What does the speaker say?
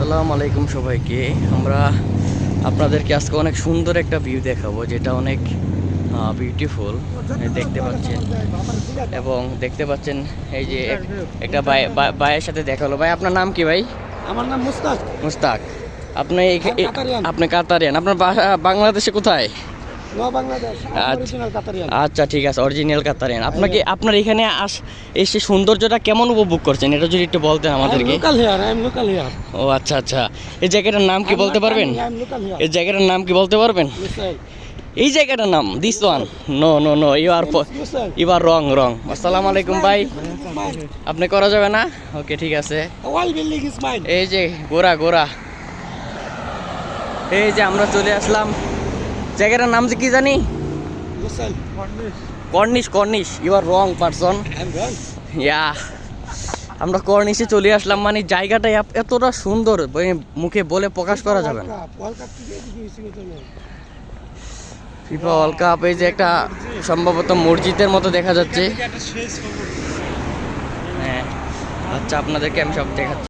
আসসালামু আলাইকুম সবাইকে। আমরা আপনাদেরকে আজকে অনেক সুন্দর একটা ভিউ দেখাবো, যেটা অনেক বিউটিফুল দেখতে পাচ্ছেন। এবং দেখতে পাচ্ছেন এই যে একটা ভাইয়ের সাথে দেখা হলো। ভাই, আপনার নাম কি ভাই? আমার নাম মুস্তাক। মুস্তাক। আপনি কাতারিয়ান। আপনি কাতারিয়ান। আপনার বাংলাদেশে কোথায়? বাংলাদেশ, অরিজিনাল কাতারিয়ান। আচ্ছা, ঠিক আছে, অরিজিনাল কাতারিয়ান। আপনার এখানে এসে সৌন্দর্যটা কেমন উপভোগ করছেন, এটা যদি একটু বলতেন আমাদেরকে। Local here. ও আচ্ছা আচ্ছা, এই জায়গাটার নাম কি বলতে পারবেন? এই জায়গাটার নাম কি বলতে পারবেন? এই জায়গাটার নাম this one? No no no, you are wrong. আসসালামু আলাইকুম ভাই। আপনি করা যাবে না? ওকে, ঠিক আছে। এই যে গোরা, এই যে আমরা চলে আসলাম। জায়গাটার নাম যে কি জানি? Corniche. You are wrong person. Yeah, আমরা কর্নিশে চলে আসলাম। মানে জায়গাটা এতটা সুন্দর, মুখে বলে প্রকাশ করা যাবে না। ফিফা ওয়ার্ল্ড কাপ, এই যে একটা সম্ভবত মসজিদের মতো দেখা যাচ্ছে। হ্যাঁ, আচ্ছা, আপনাদেরকে আমি সব দেখাচ্ছি।